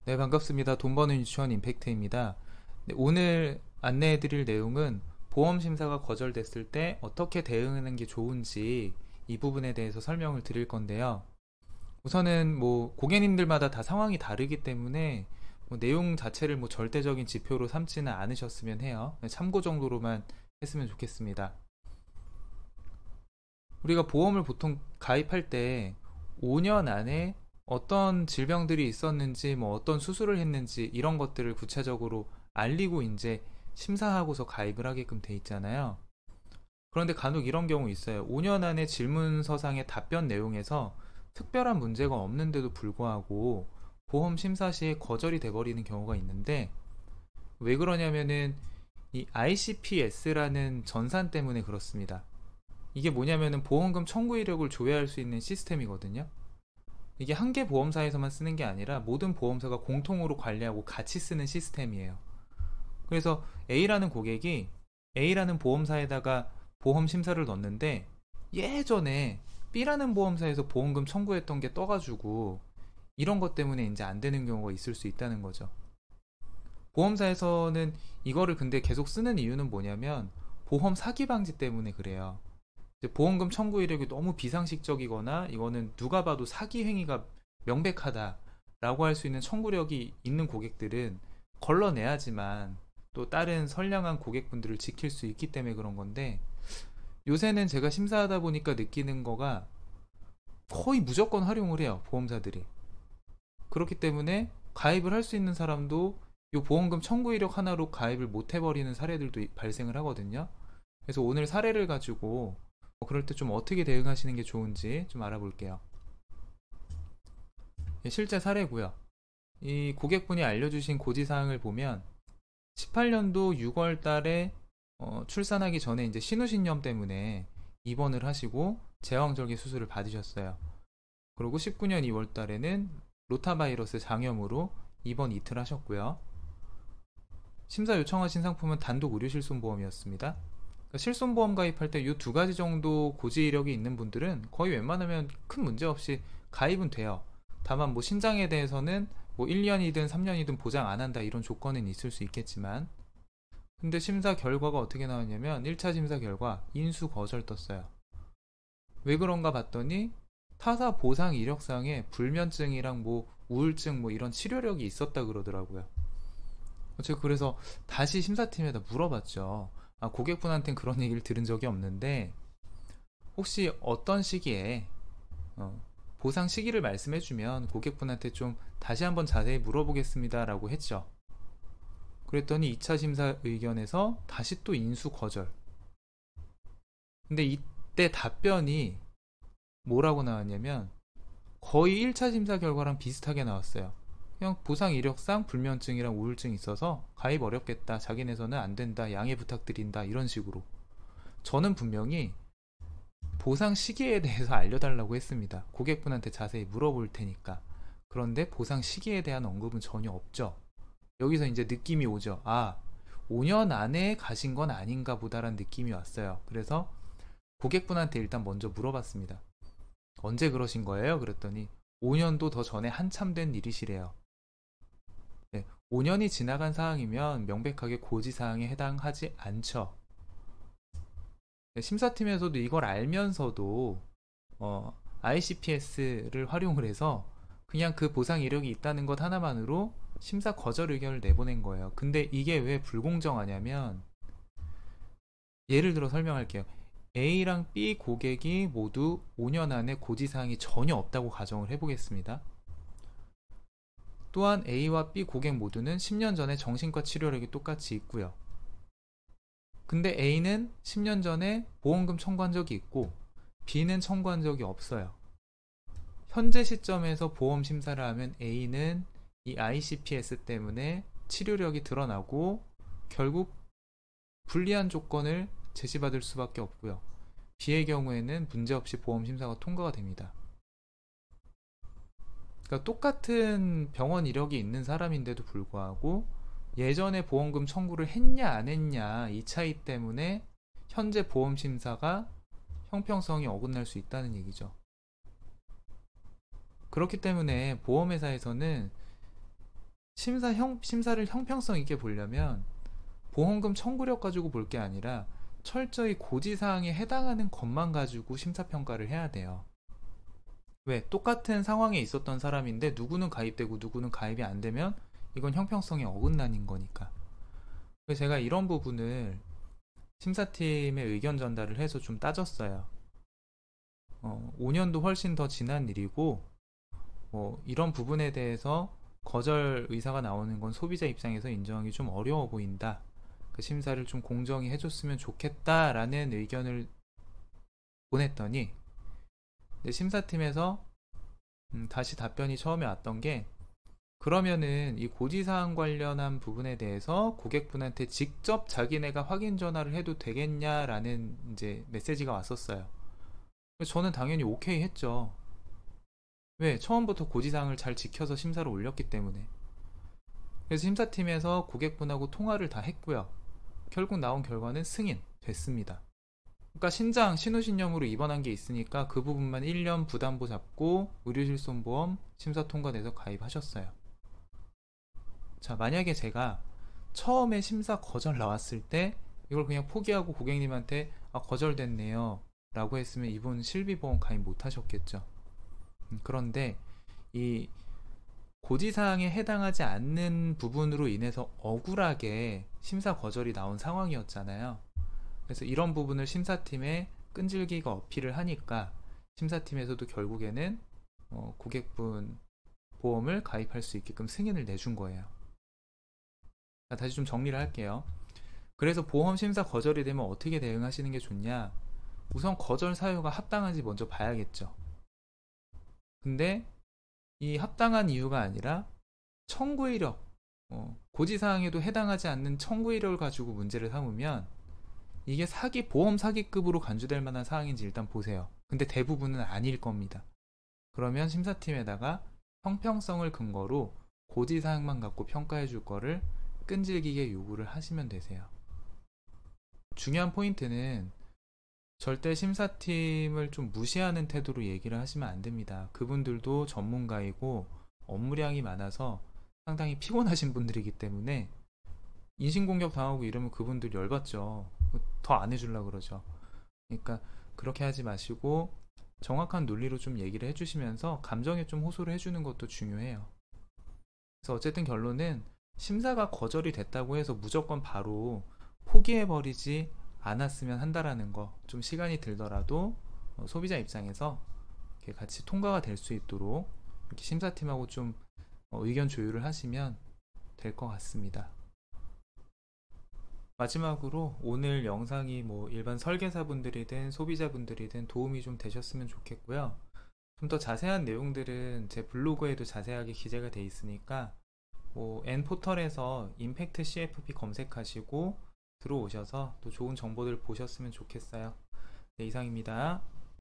네, 반갑습니다. 돈 버는 유치원 임팩트입니다. 네, 오늘 안내해 드릴 내용은 보험 심사가 거절됐을 때 어떻게 대응하는 게 좋은지 이 부분에 대해서 설명을 드릴 건데요. 우선은 뭐 고객님들마다 다 상황이 다르기 때문에 뭐 내용 자체를 뭐 절대적인 지표로 삼지는 않으셨으면 해요. 네, 참고 정도로만 했으면 좋겠습니다. 우리가 보험을 보통 가입할 때 5년 안에 어떤 질병들이 있었는지, 뭐 어떤 수술을 했는지 이런 것들을 구체적으로 알리고 이제 심사하고서 가입을 하게끔 돼 있잖아요. 그런데 간혹 이런 경우 있어요. 5년 안에 질문서상의 답변 내용에서 특별한 문제가 없는데도 불구하고 보험 심사 시에 거절이 돼버리는 경우가 있는데, 왜 그러냐면은 이 ICPS라는 전산 때문에 그렇습니다. 이게 뭐냐면은 보험금 청구 이력을 조회할 수 있는 시스템이거든요. 이게 한 개 보험사에서만 쓰는 게 아니라 모든 보험사가 공통으로 관리하고 같이 쓰는 시스템이에요. 그래서 A라는 고객이 A라는 보험사에다가 보험 심사를 넣었는데 예전에 B라는 보험사에서 보험금 청구했던 게 떠가지고 이런 것 때문에 이제 안 되는 경우가 있을 수 있다는 거죠. 보험사에서는 이거를 근데 계속 쓰는 이유는 뭐냐면 보험 사기 방지 때문에 그래요. 보험금 청구 이력이 너무 비상식적이거나 이거는 누가 봐도 사기 행위가 명백하다라고 할 수 있는 청구력이 있는 고객들은 걸러내야지만 또 다른 선량한 고객분들을 지킬 수 있기 때문에 그런 건데, 요새는 제가 심사하다 보니까 느끼는 거가 거의 무조건 활용을 해요, 보험사들이. 그렇기 때문에 가입을 할 수 있는 사람도 이 보험금 청구 이력 하나로 가입을 못 해버리는 사례들도 발생을 하거든요. 그래서 오늘 사례를 가지고 그럴 때 좀 어떻게 대응하시는 게 좋은지 좀 알아볼게요. 실제 사례고요. 이 고객분이 알려주신 고지사항을 보면 18년도 6월 달에 출산하기 전에 이제 신우신염 때문에 입원을 하시고 제왕절개 수술을 받으셨어요. 그리고 19년 2월 달에는 로타바이러스 장염으로 입원 이틀 하셨고요. 심사 요청하신 상품은 단독 의료 실손보험이었습니다. 그러니까 실손보험 가입할 때 이 두 가지 정도 고지 이력이 있는 분들은 거의 웬만하면 큰 문제 없이 가입은 돼요. 다만 뭐 신장에 대해서는 뭐 1년이든 3년이든 보장 안 한다 이런 조건은 있을 수 있겠지만, 근데 심사 결과가 어떻게 나왔냐면 1차 심사 결과 인수 거절 떴어요. 왜 그런가 봤더니 타사 보상 이력상에 불면증이랑 뭐 우울증 뭐 이런 치료력이 있었다 그러더라고요. 제가 그래서 다시 심사팀에다 물어봤죠. 아, 고객분한테는 그런 얘기를 들은 적이 없는데 혹시 어떤 시기에 보상 시기를 말씀해주면 고객분한테 좀 다시 한번 자세히 물어보겠습니다 라고 했죠. 그랬더니 2차 심사 의견에서 다시 또 인수 거절. 근데 이때 답변이 뭐라고 나왔냐면 거의 1차 심사 결과랑 비슷하게 나왔어요. 그냥 보상 이력상 불면증이랑 우울증이 있어서 가입 어렵겠다, 자기네서는 안 된다, 양해 부탁드린다 이런 식으로. 저는 분명히 보상 시기에 대해서 알려달라고 했습니다. 고객분한테 자세히 물어볼 테니까. 그런데 보상 시기에 대한 언급은 전혀 없죠. 여기서 이제 느낌이 오죠. 아, 5년 안에 가신 건 아닌가 보다라는 느낌이 왔어요. 그래서 고객분한테 일단 먼저 물어봤습니다. 언제 그러신 거예요? 그랬더니 5년도 더 전에 한참 된 일이시래요. 네, 5년이 지나간 사항이면 명백하게 고지사항에 해당하지 않죠. 네, 심사팀에서도 이걸 알면서도 ICPS를 활용을 해서 그냥 그 보상 이력이 있다는 것 하나만으로 심사 거절 의견을 내보낸 거예요. 근데 이게 왜 불공정하냐면, 예를 들어 설명할게요. A랑 B 고객이 모두 5년 안에 고지사항이 전혀 없다고 가정을 해보겠습니다. 또한 A와 B 고객 모두는 10년 전에 정신과 치료력이 똑같이 있고요. 근데 A는 10년 전에 보험금 청구한 적이 있고 B는 청구한 적이 없어요. 현재 시점에서 보험 심사를 하면 A는 이 ICPS 때문에 치료력이 드러나고 결국 불리한 조건을 제시받을 수밖에 없고요. B의 경우에는 문제없이 보험 심사가 통과가 됩니다. 그러니까 똑같은 병원 이력이 있는 사람인데도 불구하고 예전에 보험금 청구를 했냐 안 했냐 이 차이 때문에 현재 보험 심사가 형평성이 어긋날 수 있다는 얘기죠. 그렇기 때문에 보험회사에서는 심사를 형평성 있게 보려면 보험금 청구력 가지고 볼 게 아니라 철저히 고지사항에 해당하는 것만 가지고 심사평가를 해야 돼요. 왜? 똑같은 상황에 있었던 사람인데 누구는 가입되고 누구는 가입이 안 되면 이건 형평성에 어긋나는 거니까. 그래서 제가 이런 부분을 심사팀에 의견 전달을 해서 좀 따졌어요. 5년도 훨씬 더 지난 일이고 이런 부분에 대해서 거절 의사가 나오는 건 소비자 입장에서 인정하기 좀 어려워 보인다. 그 심사를 좀 공정히 해줬으면 좋겠다라는 의견을 보냈더니 심사팀에서 다시 답변이 처음에 왔던 게, 그러면은 이 고지사항 관련한 부분에 대해서 고객분한테 직접 자기네가 확인 전화를 해도 되겠냐라는 이제 메시지가 왔었어요. 저는 당연히 오케이 했죠. 왜? 처음부터 고지사항을 잘 지켜서 심사를 올렸기 때문에. 그래서 심사팀에서 고객분하고 통화를 다 했고요. 결국 나온 결과는 승인 됐습니다. 그러니까 신우신념으로 입원한 게 있으니까 그 부분만 1년 부담보 잡고 의료실손보험 심사 통과돼서 가입하셨어요. 자, 만약에 제가 처음에 심사 거절 나왔을 때 이걸 그냥 포기하고 고객님한테 거절됐네요 라고 했으면 이분 실비보험 가입 못 하셨겠죠. 그런데 이 고지사항에 해당하지 않는 부분으로 인해서 억울하게 심사 거절이 나온 상황이었잖아요. 그래서 이런 부분을 심사팀에 끈질기게 어필을 하니까 심사팀에서도 결국에는 고객분 보험을 가입할 수 있게끔 승인을 내준 거예요. 자, 다시 좀 정리를 할게요. 그래서 보험 심사 거절이 되면 어떻게 대응하시는 게 좋냐? 우선 거절 사유가 합당한지 먼저 봐야겠죠. 근데 이 합당한 이유가 아니라 청구 이력, 고지사항에도 해당하지 않는 청구 이력을 가지고 문제를 삼으면 이게 보험 사기급으로 간주될 만한 사항인지 일단 보세요. 근데 대부분은 아닐 겁니다. 그러면 심사팀에다가 형평성을 근거로 고지사항만 갖고 평가해 줄 거를 끈질기게 요구를 하시면 되세요. 중요한 포인트는 절대 심사팀을 좀 무시하는 태도로 얘기를 하시면 안 됩니다. 그분들도 전문가이고 업무량이 많아서 상당히 피곤하신 분들이기 때문에 인신공격 당하고 이러면 그분들 열받죠. 더 안 해주려고 그러죠. 그러니까 그렇게 하지 마시고 정확한 논리로 좀 얘기를 해주시면서 감정에 좀 호소를 해주는 것도 중요해요. 그래서 어쨌든 결론은 심사가 거절이 됐다고 해서 무조건 바로 포기해버리지 않았으면 한다라는 거, 좀 시간이 들더라도 소비자 입장에서 이렇게 같이 통과가 될 수 있도록 이렇게 심사팀하고 좀 의견 조율을 하시면 될 것 같습니다. 마지막으로 오늘 영상이 일반 설계사분들이든 소비자분들이든 도움이 좀 되셨으면 좋겠고요. 좀 더 자세한 내용들은 제 블로그에도 자세하게 기재가 되어 있으니까 N포털에서 임팩트 CFP 검색하시고 들어오셔서 또 좋은 정보들 보셨으면 좋겠어요. 네, 이상입니다.